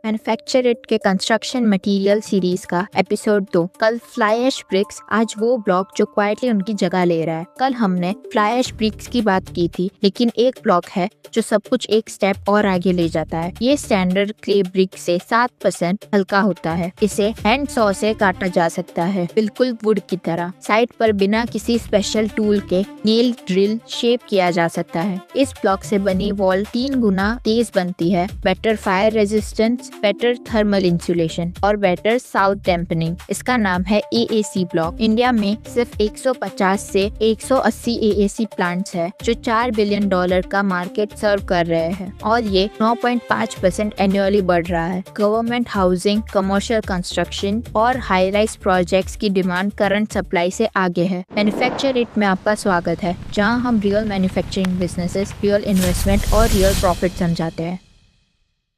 Manufacture it के construction material series का episode 2। कल फ्लाई ऐश ब्रिक्स, आज वो ब्लॉक जो क्वाइटली उनकी जगह ले रहा है। कल हमने फ्लाई ऐश ब्रिक्स की बात की थी, लेकिन एक ब्लॉक है जो सब कुछ एक स्टेप और आगे ले जाता है। ये स्टैंडर्ड क्ले ब्रिक से 7% हल्का होता है। इसे हैंड सॉ से काटा जा सकता है, बिल्कुल वुड की तरह। साइड पर बिना किसी स्पेशल टूल के नेल ड्रिल शेप किया जा सकता है। इस ब्लॉक से बनी वॉल 3 गुना तेज बनती है। Better fire resistance, better thermal insulation और बेटर साउथ डैम्पनिंग। इसका नाम है AAC ब्लॉक। इंडिया में सिर्फ 150 से 180 AAC प्लांट्स है जो $4 बिलियन का मार्केट सर्व कर रहे हैं और ये 9.5% एनुअली बढ़ रहा है। गवर्नमेंट हाउसिंग, कमर्शियल कंस्ट्रक्शन और हाई राइज प्रोजेक्ट्स की डिमांड करंट सप्लाई से आगे है। मैन्युफैक्चर इट में आपका स्वागत है, जहां हम real manufacturing businesses, real investment और रियल प्रॉफिट समझाते हैं।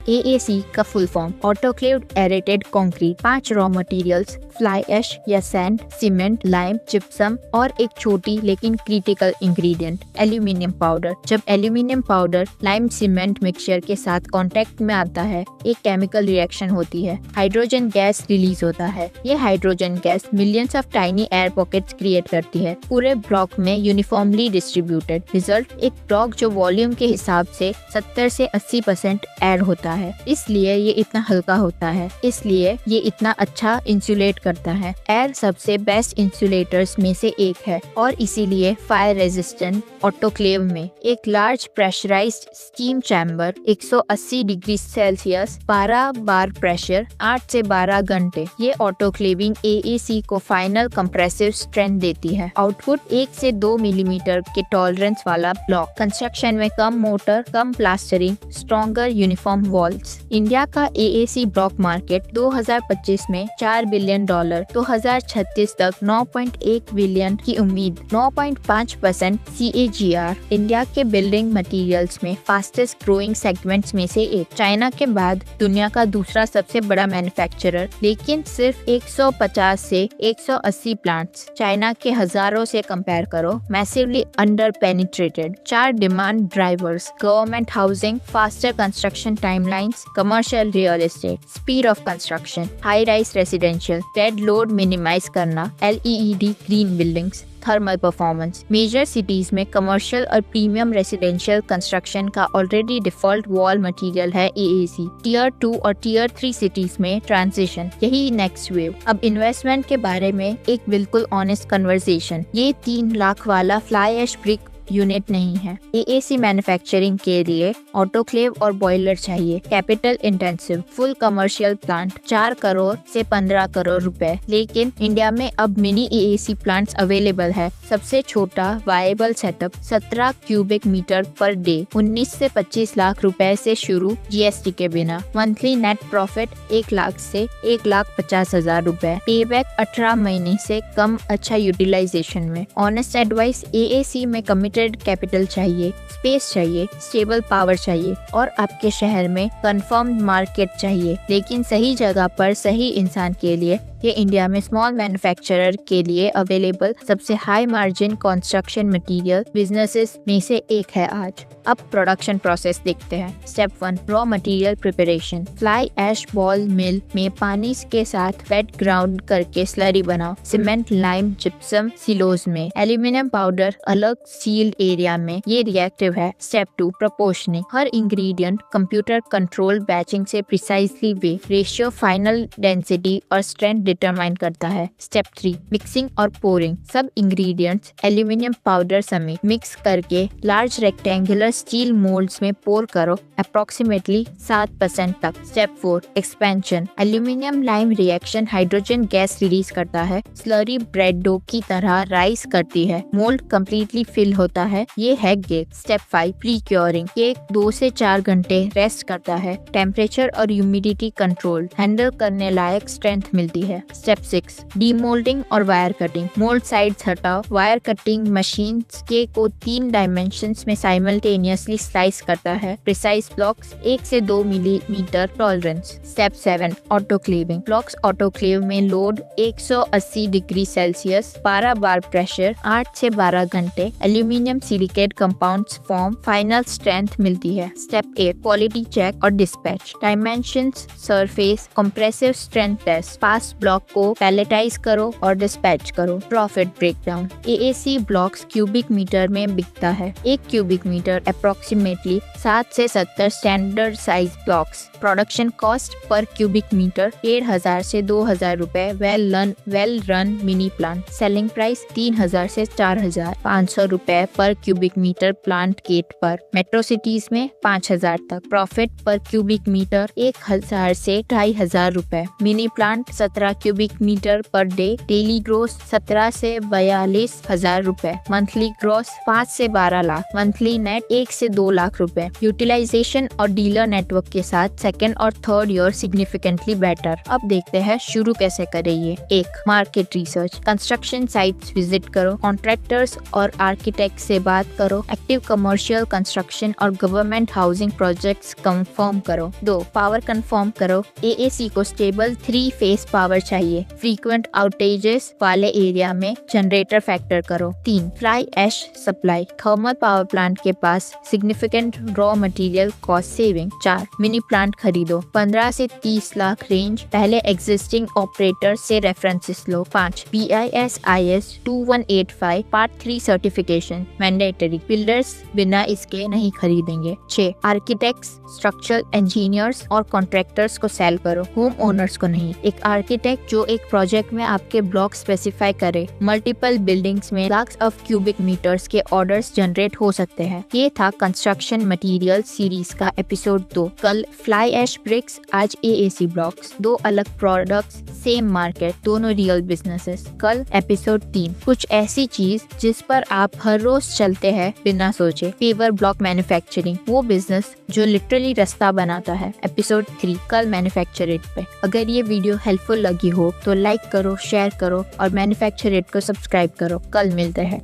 AAC का full form autoclaved aerated concrete. 5 raw materials, fly ash या सैंड, सीमेंट, लाइम, जिप्सम और एक छोटी लेकिन क्रिटिकल इंग्रेडिएंट एल्यूमिनियम पाउडर। जब aluminium powder lime cement mixture के साथ कांटेक्ट में आता है, एक केमिकल रिएक्शन होती है, हाइड्रोजन गैस रिलीज होता है। ये hydrogen gas millions of tiny air pockets create करती है, पूरे ब्लॉक में यूनिफॉर्मली डिस्ट्रीब्यूटेड। रिजल्ट एक ब्लॉक जो वॉल्यूम के हिसाब से 70 से 80% एयर होता है। इसलिए ये इतना हल्का होता है, इसलिए ये इतना अच्छा इंसुलेट करता है। एयर सबसे बेस्ट इंसुलेटर्स में से एक है और इसीलिए फायर रेजिस्टेंट। ऑटोक्लेव में एक large pressurized steam chamber, 180 degree Celsius, 12 bar pressure, 8 से 12 घंटे। ये ऑटोक्लेविंग AAC को फाइनल कंप्रेसिव स्ट्रेंथ देती है। आउटपुट 1 से 2 मिलीमीटर के टॉलरेंस वाला ब्लॉक। कंस्ट्रक्शन में कम मोटर, कम plastering, stronger uniform walls. India का AAC ब्लॉक मार्केट 2025 में $4 बिलियन, 2036 तक 9.1 बिलियन की उम्मीद, 9.5% CAGR। इंडिया के बिल्डिंग मटेरियल्स में फास्टेस्ट ग्रोइंग सेगमेंट्स में से एक। चाइना के बाद दुनिया का दूसरा सबसे बड़ा मैन्युफैक्चरर, लेकिन सिर्फ 150 से 180 प्लांट्स। चाइना के हजारों से कंपेयर करो, massively under penetrated. 4 demand drivers, government housing, faster construction timelines, commercial real estate, speed of construction, high rise residential, dead load minimize करना, LED green buildings, thermal performance. Major cities में commercial और premium residential construction का already default wall material है AAC। Tier 2 और tier 3 cities में transition, यही next wave. अब investment के बारे में एक बिल्कुल ऑनेस्ट कन्वर्सेशन। ये 3 लाख वाला फ्लाई ऐश ब्रिक यूनिट नहीं है। AAC मैन्युफैक्चरिंग के लिए ऑटोक्लेव और बॉयलर चाहिए, capital intensive, full commercial plant, 4 crore से 15 करोड़ रुपए। लेकिन इंडिया में अब मिनी AAC प्लांट्स अवेलेबल है। सबसे छोटा viable setup 17 cubic metre per day, 19 से 25 लाख रुपए से शुरू, GST के बिना। मंथली नेट प्रॉफिट 1 लाख से 1,50,000 रुपए। पेबैक 18 महीने से कम, अच्छा यूटिलाइजेशन में। ऑनेस्ट एडवाइस, AAC में कमिटेड कैपिटल चाहिए, स्पेस चाहिए, स्टेबल पावर चाहिए और आपके शहर में कंफर्म मार्केट चाहिए, लेकिन सही जगह पर सही इंसान के लिए। ये इंडिया में स्मॉल मैन्युफैक्चरर के लिए अवेलेबल सबसे high margin construction material businesses में से एक है आज। अब प्रोडक्शन प्रोसेस देखते हैं। Step 1, raw material preparation. Fly ash ball mill में पानी के साथ वेट ग्राउंड करके स्लरी बनाओ। सीमेंट, लाइम, जिप्सम सिलोज में। एल्यूमिनियम पाउडर अलग सील्ड एरिया में, ये रिएक्टिव है। Step 2, proportioning. हर इंग्रेडिएंट कंप्यूटर कंट्रोल बैचिंग से precisely weigh, ratio, final density और स्ट्रेंथ डिटरमाइन करता है। स्टेप 3, मिक्सिंग और पोरिंग। सब इंग्रेडिएंट्स एल्यूमिनियम पाउडर समेत मिक्स करके लार्ज रेक्टेंगुलर स्टील मोल्ड्स में पोर करो, अप्रोक्सीमेटली 7% तक। Step 4, expansion. Aluminium lime reaction hydrogen gas release करता है, स्लरी ब्रेड डो की तरह राइज करती है, मोल्ड कम्प्लीटली फिल होता है, ये है cake. Step 5, pre curing. Cake 2 से 4 घंटे रेस्ट करता है, टेम्परेचर और ह्यूमिडिटी कंट्रोल, हैंडल करने लायक स्ट्रेंथ मिलती है। स्टेप 6 डीमोल्डिंग और वायर कटिंग। मोल्ड साइड्स हटाओ। वायर कटिंग मशीन के को 3 डायमेंशंस में साइमल्टेनियसली स्लाइस करता है। प्रिसाइज ब्लॉक्स 1 से 2 millimetre tolerance. Step 7 autoclaving. Blocks autoclave में load 180 degree Celsius, 12 bar pressure, 8 से 12 घंटे। Aluminium silicate compounds form, final strength मिलती है। स्टेप 8 क्वालिटी चेक और dispatch. Dimensions, surface, compressive strength test. Pass block को पैलेटाइज करो और डिस्पैच करो। Profit breakdown. AAC blocks cubic metre में बिकता है। 1 क्यूबिक मीटर अप्रोक्सीमेटली 7 से 70 standard size blocks. Production cost per cubic metre 1,500 से 2,000 रुपए। Well run mini plant. Selling price 3,000 से 4,500 रुपए per cubic metre plant gate पर। मेट्रो सिटीज में 5,000 तक। प्रॉफिट पर क्यूबिक मीटर 1,000 से 2,500 रुपए। Mini plant 17 cubic metre per day. Daily gross 17 से 42,000 रुपए। मंथली ग्रोस 5 से 12 लाख। मंथली नेट 1 से 2 लाख रुपए। यूटिलाइजेशन और डीलर नेटवर्क के साथ सेकेंड और थर्ड ईयर सिग्निफिकेंटली बेटर। अब देखते हैं शुरू कैसे करें ये। 1 market research. Construction sites visit करो। कॉन्ट्रैक्टर्स और आर्किटेक्ट से बात करो। एक्टिव कमर्शियल कंस्ट्रक्शन और गवर्नमेंट हाउसिंग प्रोजेक्ट्स कंफर्म करो। 2 पावर कंफर्म करो। एएसी को स्टेबल 3 फेस पावर चाहिए। फ्रीक्वेंट आउटेजेस वाले एरिया में जनरेटर फैक्टर करो। 3 fly ash supply. Thermal power plant के पास significant raw material cost saving. 4 mini plant खरीदो। 15 से 30 लाख रेंज। पहले एग्जिस्टिंग ऑपरेटर से references low. 5 BIS IS 2185 part 3 certification mandatory. Builders बिना इसके नहीं खरीदेंगे। 6 आर्किटेक्ट्स, स्ट्रक्चरल इंजीनियर्स और कॉन्ट्रैक्टर्स को सेल करो, होम ओनर्स को नहीं। एक आर्किटेक्ट जो एक प्रोजेक्ट में आपके ब्लॉक स्पेसिफाई करे। मल्टीपल बिल्डिंग्स में लाख्स ऑफ क्यूबिक मीटर्स के ऑर्डर्स जनरेट हो सकते हैं। ये था कंस्ट्रक्शन मटेरियल सीरीज का एपिसोड 2। कल फ्लाई ऐश ब्रिक्स, आज एएसी ब्लॉक्स। 2 अलग प्रोडक्ट्स, सेम मार्केट, दोनों रियल बिजनेसेस। कल एपिसोड 3 कुछ ऐसी चीज जिस पर आप हर रोज चलते हैं बिना सोचे। पेवर ब्लॉक मैन्युफैक्चरिंग, वो बिजनेस जो लिटरली रास्ता बनाता है। एपिसोड 3 कल मैन्युफैक्चर इट पे। अगर ये वीडियो हेल्पफुल लगी हो तो लाइक करो, शेयर करो और मैन्युफैक्चर इट को सब्सक्राइब करो। कल मिलते हैं।